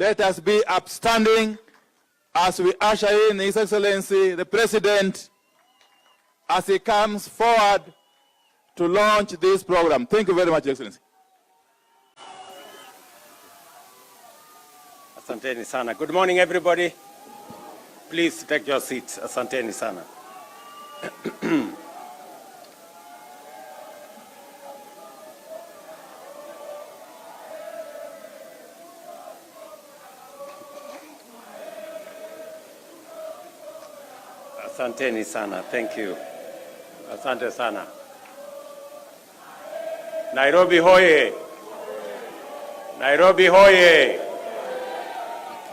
Let us be upstanding as we usher in His Excellency, the President, as he comes forward to launch this program. Thank you very much, Excellency. Asanteni sana. Good morning, everybody. Please take your seats. Asanteni sana. Asanteni sana. Thank you. Asante sana. Nairobi hoye. Nairobi hoye.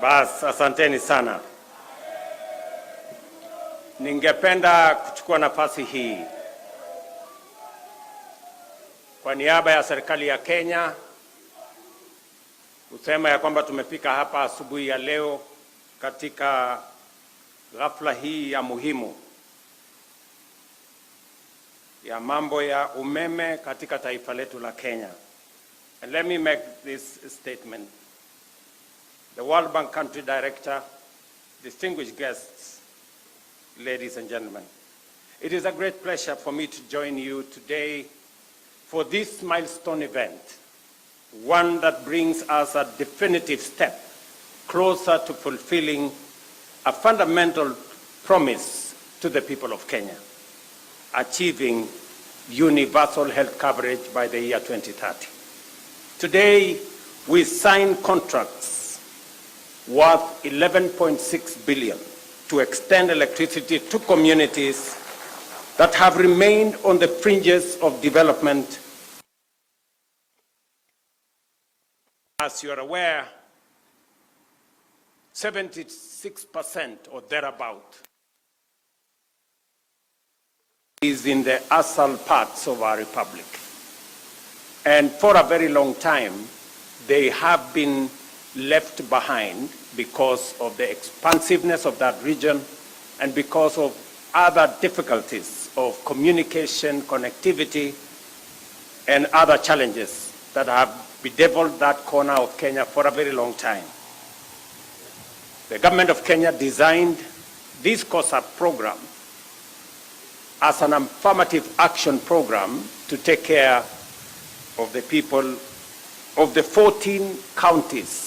Bas, asanteni sana. Ningependa kuchukua nafasi hii kwa niaba ya serikali ya Kenya kusema ya kwamba tumefika hapa asubuhi ya leo katika ghafla hii ya muhimu ya mambo ya umeme katika taifa letu la Kenya. And let me make this statement. The World Bank Country Director, distinguished guests, ladies and gentlemen, it is a great pleasure for me to join you today for this milestone event, one that brings us a definitive step closer to fulfilling a fundamental promise to the people of Kenya, achieving universal health coverage by the year 2030. Today, we sign contracts worth 11.6 billion to extend electricity to communities that have remained on the fringes of development. As you are aware, 76% or thereabout is in the asal parts of our republic. And for a very long time, they have been left behind because of the expansiveness of that region and because of other difficulties of communication, connectivity, and other challenges that have bedeviled that corner of Kenya for a very long time. The government of Kenya designed this COSAP program as an affirmative action program to take care of the people of the 14 counties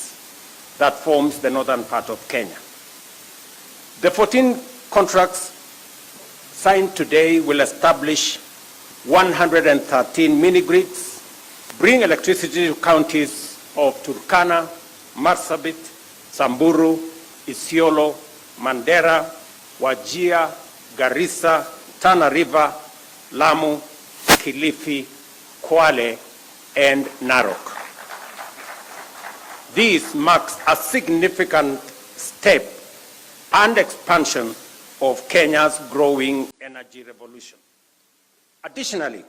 that forms the northern part of Kenya. The 14 contracts signed today will establish 113 mini-grids, bring electricity to counties of Turkana, Marsabit, Samburu, Isiolo, Mandera, Wajir, Garissa, Tana River, Lamu, Kilifi, Kwale, and Narok. This marks a significant step and expansion of Kenya's growing energy revolution. Additionally,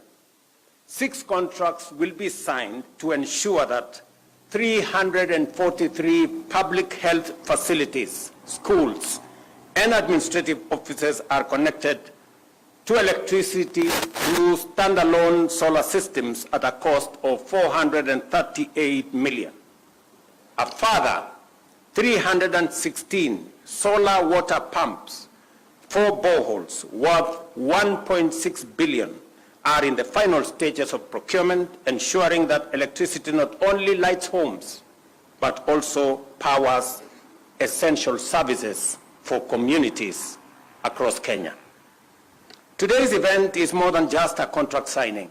6 contracts will be signed to ensure that 343 public health facilities, schools, and administrative offices are connected to electricity through standalone solar systems at a cost of 438 million. A further 316 solar water pumps, 4 boreholes worth 1.6 billion are in the final stages of procurement, ensuring that electricity not only lights homes, but also powers essential services for communities across Kenya. Today's event is more than just a contract signing.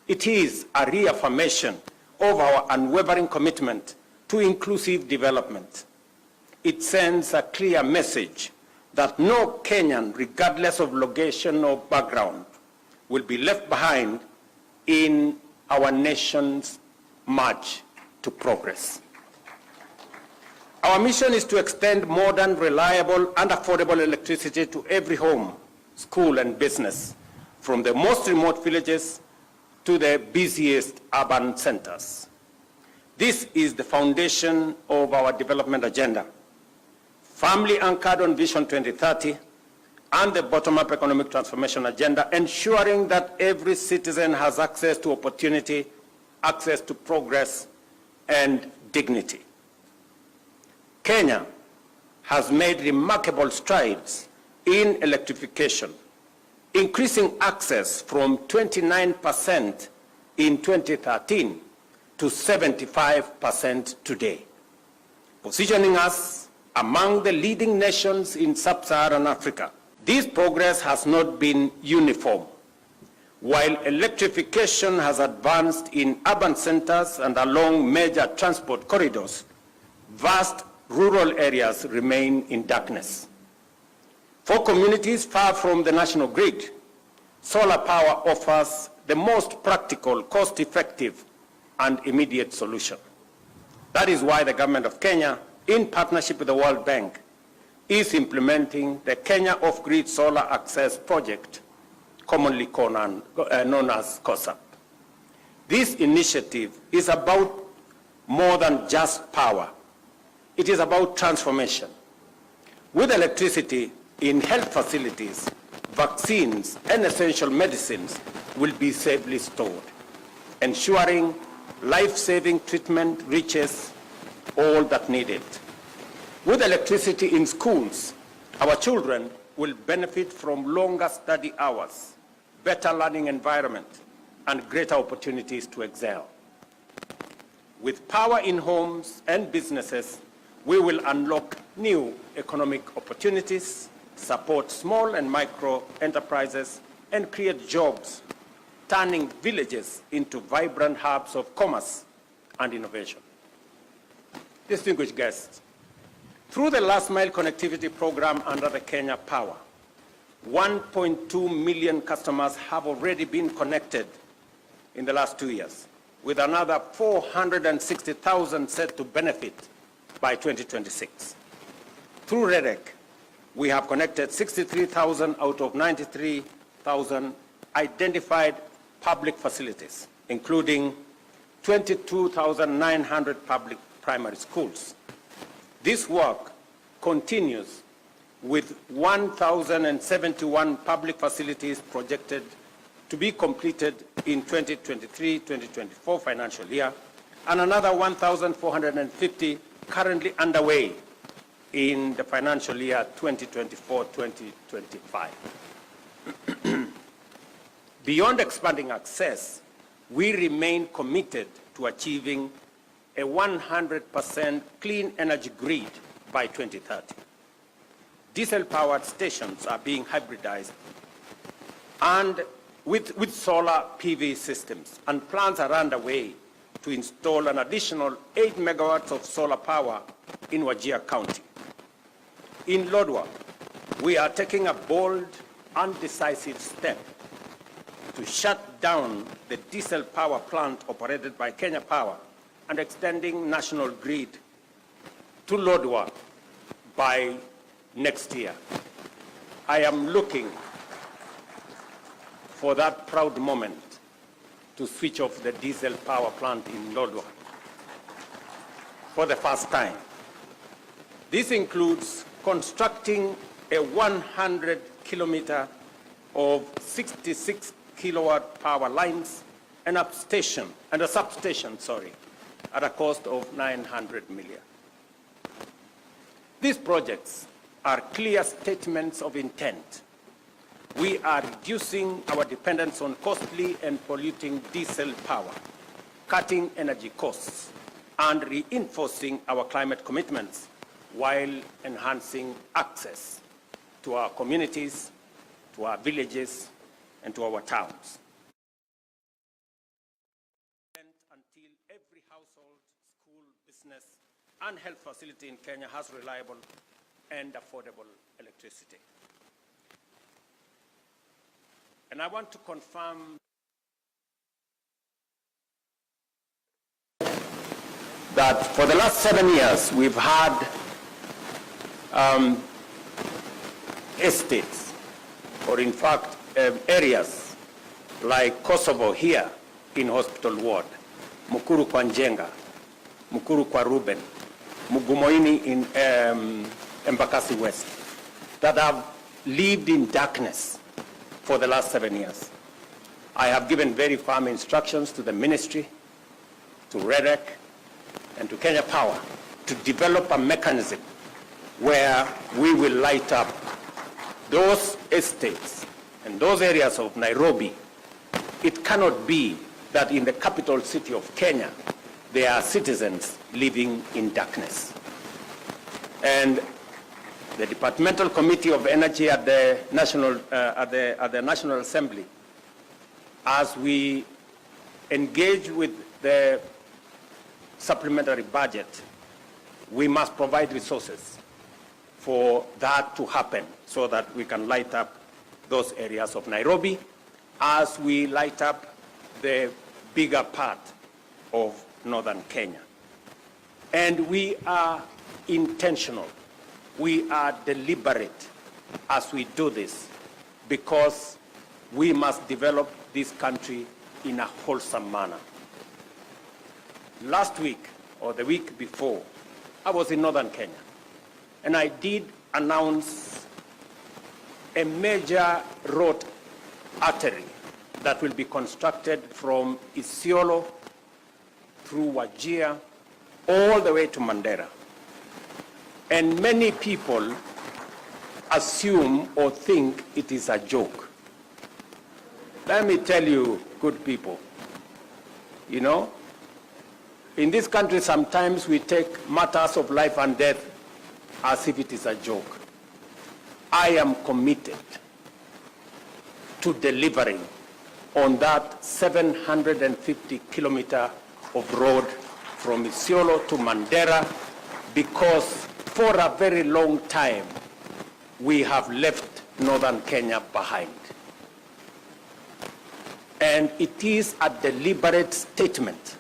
It is a reaffirmation of our unwavering commitment to inclusive development. It sends a clear message that no Kenyan, regardless of location or background, will be left behind in our nation's march to progress. Our mission is to extend modern, reliable, and affordable electricity to every home, school, and business, from the most remote villages to the busiest urban centers. This is the foundation of our development agenda, firmly anchored on Vision 2030 and the bottom-up economic transformation agenda, ensuring that every citizen has access to opportunity, access to progress, and dignity. Kenya has made remarkable strides in electrification, increasing access from 29% in 2013 to 75% today, positioning us among the leading nations in sub-Saharan Africa. This progress has not been uniform. While electrification has advanced in urban centers and along major transport corridors, vast rural areas remain in darkness. For communities far from the national grid, solar power offers the most practical, cost-effective, and immediate solution. That is why the government of Kenya, in partnership with the World Bank, is implementing the Kenya Off-Grid Solar Access Project, commonly known as COSAP. This initiative is about more than just power. It is about transformation. With electricity in health facilities, vaccines and essential medicines will be safely stored, ensuring life-saving treatment reaches all that need it. With electricity in schools, our children will benefit from longer study hours, better learning environment, and greater opportunities to excel. With power in homes and businesses, we will unlock new economic opportunities, support small and micro enterprises, and create jobs, turning villages into vibrant hubs of commerce and innovation. Distinguished guests, through the last mile connectivity program under the Kenya Power, 1.2 million customers have already been connected in the last 2 years, with another 460,000 set to benefit by 2026. Through REDEC, we have connected 63,000 out of 93,000 identified public facilities, including 22,900 public primary schools. This work continues with 1,071 public facilities projected to be completed in 2023-2024 financial year, and another 1,450 currently underway in the financial year 2024-2025. Beyond expanding access, we remain committed to achieving a 100% clean energy grid by 2030. Diesel-powered stations are being hybridized and with solar PV systems, and plans are underway to install an additional 8 megawatts of solar power in Wajir County. In Lodwar, we are taking a bold and decisive step to shut down the diesel power plant operated by Kenya Power and extending national grid to Lodwar by next year. I am looking for that proud moment to switch off the diesel power plant in Lodwar for the first time. This includes constructing a 100-kilometer of 66 kilowatt power lines and a substation, at a cost of 900 million. These projects are clear statements of intent. We are reducing our dependence on costly and polluting diesel power, cutting energy costs, and reinforcing our climate commitments while enhancing access to our communities, to our villages, and to our towns. Until every household, school, business, and health facility in Kenya has reliable and affordable electricity. And I want to confirm that for the last 7 years, we've had estates, or in fact, areas like Kosovo here in Hospital Ward, Mukuru kwa Njenga, Mukuru kwa Ruben, Mugumoini in Embakasi West, that have lived in darkness for the last 7 years. I have given very firm instructions to the ministry, to REDEC, and to Kenya Power to develop a mechanism where we will light up those estates and those areas of Nairobi. It cannot be that in the capital city of Kenya, there are citizens living in darkness. And the Departmental Committee of Energy at the National Assembly, as we engage with the supplementary budget, we must provide resources for that to happen so that we can light up those areas of Nairobi as we light up the bigger part of northern Kenya. And we are intentional. We are deliberate as we do this because we must develop this country in a wholesome manner. Last week or the week before, I was in northern Kenya and I did announce a major road artery that will be constructed from Isiolo through Wajir all the way to Mandera. And many people assume or think it is a joke. Let me tell you, good people, you know, in this country sometimes we take matters of life and death as if it is a joke. I am committed to delivering on that 750 kilometer of road from Isiolo to Mandera because for a very long time we have left northern Kenya behind. And it is a deliberate statement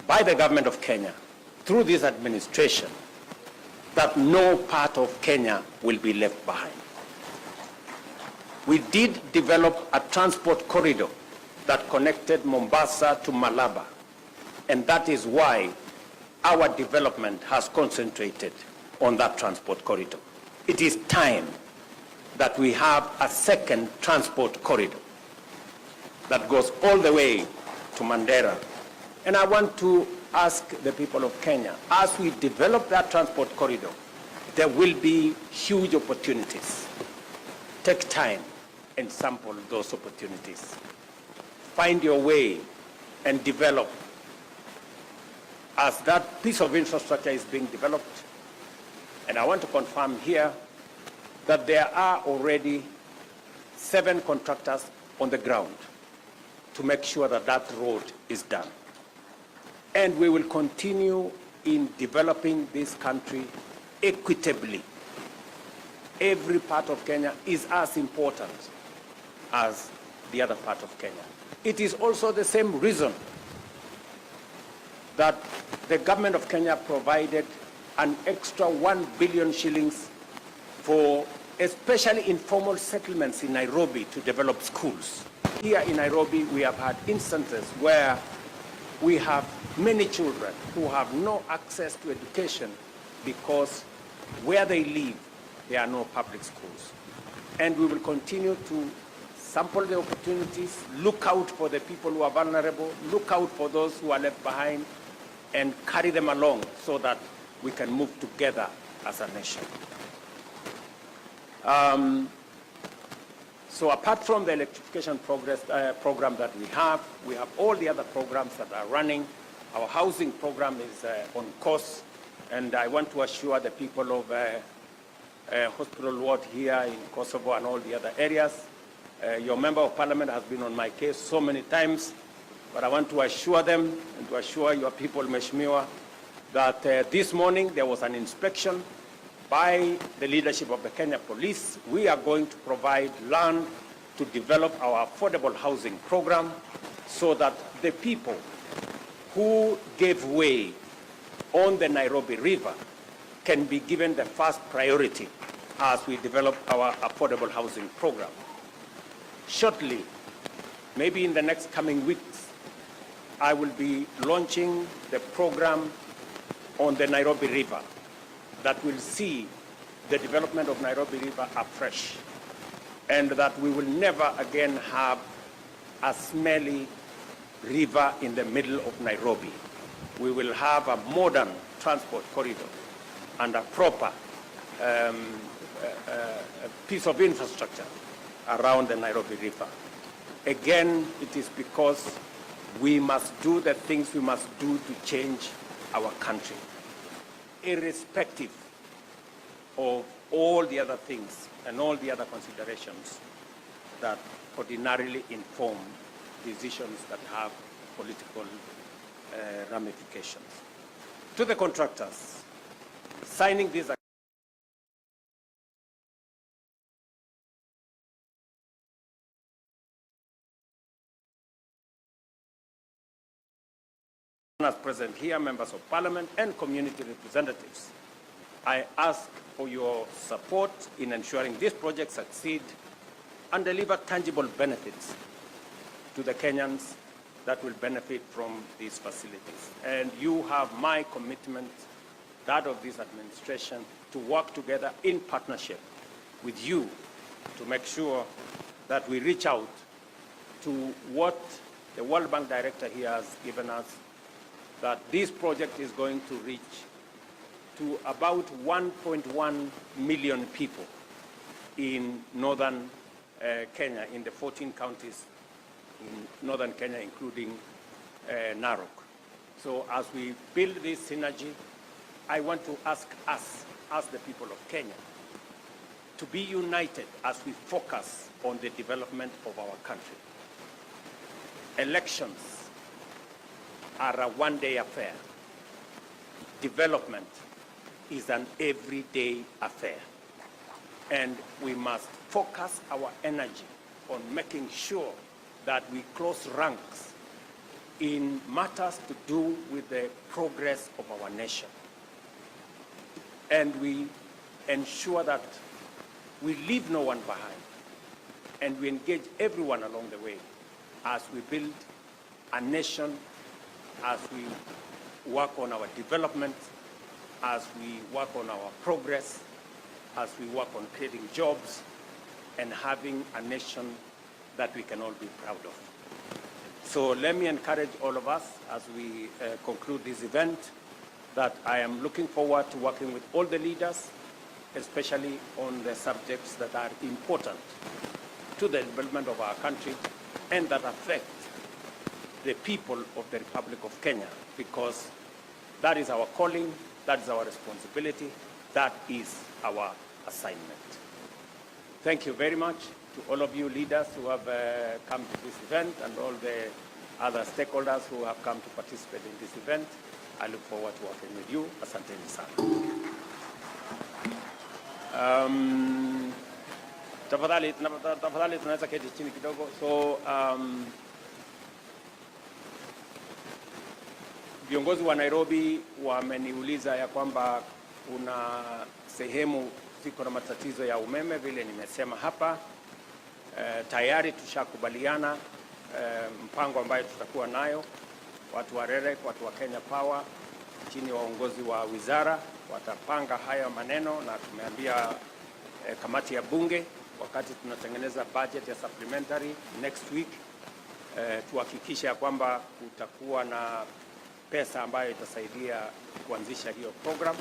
by the government of Kenya through this administration that no part of Kenya will be left behind. We did develop a transport corridor that connected Mombasa to Malaba, and that is why our development has concentrated on that transport corridor. It is time that we have a second transport corridor that goes all the way to Mandera. And I want to ask the people of Kenya, as we develop that transport corridor, there will be huge opportunities. Take time and sample those opportunities. Find your way and develop. As that piece of infrastructure is being developed, and I want to confirm here that there are already 7 contractors on the ground to make sure that that road is done. And we will continue in developing this country equitably. Every part of Kenya is as important as the other part of Kenya. It is also the same reason that the government of Kenya provided an extra 1 billion shillings for especially informal settlements in Nairobi to develop schools. Here in Nairobi, we have had instances where we have many children who have no access to education because where they live, there are no public schools. And we will continue to sample the opportunities, look out for the people who are vulnerable, look out for those who are left behind, and carry them along so that we can move together as a nation. So apart from the electrification program that we have all the other programs that are running. Our housing program is on course, and I want to assure the people of Hospital Ward here in Kosovo and all the other areas. Your member of parliament has been on my case so many times, but I want to assure them and to assure your people, Mheshimiwa, that this morning there was an inspection by the leadership of the Kenya Police. We are going to provide land to develop our affordable housing program so that the people who gave way on the Nairobi River can be given the first priority as we develop our affordable housing program. Shortly, maybe in the next coming weeks, I will be launching the program on the Nairobi River that will see the development of Nairobi River afresh, and that we will never again have a smelly river in the middle of Nairobi. We will have a modern transport corridor and a proper piece of infrastructure around the Nairobi River. Again, it is because we must do the things we must do to change our country, irrespective of all the other things and all the other considerations that ordinarily inform decisions that have political ramifications. To the contractors, signing these as present here, members of parliament and community representatives, I ask for your support in ensuring this project succeed and deliver tangible benefits to the Kenyans that will benefit from these facilities. And you have my commitment, that of this administration, to work together in partnership with you to make sure that we reach out to what the World Bank director here has given us, that this project is going to reach to about 1.1 million people in northern Kenya, in the 14 counties in northern Kenya, including Narok. So as we build this synergy, I want to ask us, as the people of Kenya, to be united as we focus on the development of our country. Elections are a one-day affair. Development is an everyday affair. And we must focus our energy on making sure that we close ranks in matters to do with the progress of our nation. And we ensure that we leave no one behind, and we engage everyone along the way as we build a nation, as we work on our development, as we work on our progress, as we work on creating jobs and having a nation that we can all be proud of. So let me encourage all of us as we conclude this event that I am looking forward to working with all the leaders, especially on the subjects that are important to the development of our country and that affect the people of the Republic of Kenya, because that is our calling, that is our responsibility, that is our assignment. Thank you very much to all of you leaders who have come to this event and all the other stakeholders who have come to participate in this event. I look forward to working with you. Asanteni sana. Tafadhali tunaweza keti chini kidogo. So viongozi wa Nairobi wameniuliza ya kwamba kuna sehemu ziko na matatizo ya umeme, vile nimesema hapa. Tayari tushakubaliana mpango ambayo tutakuwa nayo. Watu wa REREC, watu wa Kenya Power chini ya uongozi wa wizara watapanga haya maneno, na tumeambia kamati ya bunge wakati tunatengeneza budget ya supplementary next week tuhakikisha kwamba kutakuwa na pesa ambayo itasaidia kuanzisha hiyo program.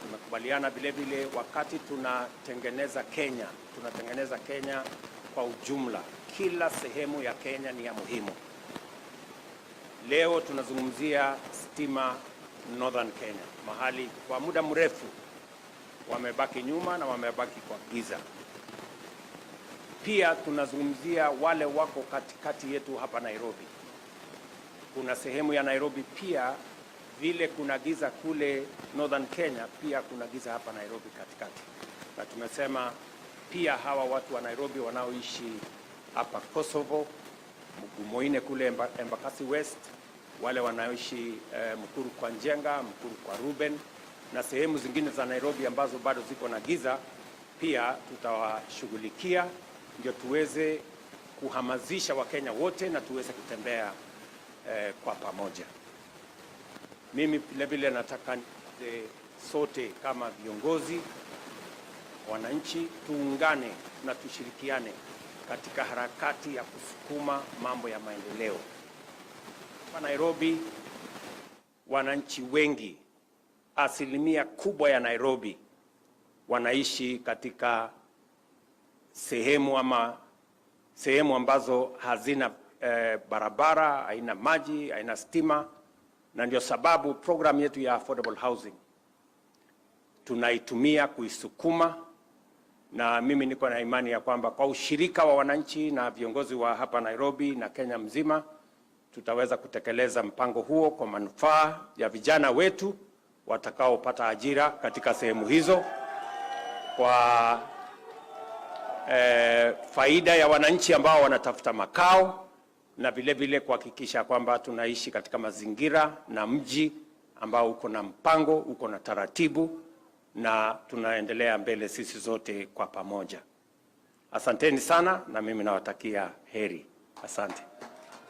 Tumekubaliana vile vile wakati tunatengeneza Kenya kwa ujumla. Kila sehemu ya Kenya ni ya muhimu. Leo tunazungumzia stima Northern Kenya, mahali kwa muda mrefu wamebaki nyuma na wamebaki kwa giza. Pia tunazungumzia wale wako katikati yetu hapa Nairobi. Kuna sehemu ya Nairobi pia vile kuna giza kule Northern Kenya, pia kuna giza hapa Nairobi katikati. Na tumesema pia hawa watu wa Nairobi wanaoishi hapa Kosovo, Mugumoine kule Embakasi West, wale wanaoishi Mukuru kwa Njenga, Mukuru kwa Ruben na sehemu zingine za Nairobi ambazo bado ziko na giza, pia tutawashughulikia ndio tuweze kuhamasisha Wakenya wote na tuweze kutembea kwa pamoja. Mimi vile vile nataka sote kama viongozi, wananchi, tuungane na tushirikiane katika harakati ya kusukuma mambo ya maendeleo. Kwa Nairobi, wananchi wengi asilimia kubwa ya Nairobi wanaishi katika sehemu ambazo hazina barabara, haina maji, haina stima, na ndio sababu program yetu ya affordable housing tunaitumia kuisukuma, na mimi niko na imani ya kwamba kwa ushirika wa wananchi na viongozi wa hapa Nairobi na Kenya mzima tutaweza kutekeleza mpango huo kwa manufaa ya vijana wetu watakaopata ajira katika sehemu hizo, kwa faida ya wananchi ambao wanatafuta makao, na vile vile kuhakikisha kwamba tunaishi katika mazingira na mji ambao uko na mpango, uko na taratibu, na tunaendelea mbele sisi zote kwa pamoja. Asanteni sana, na mimi nawatakia heri. Asante.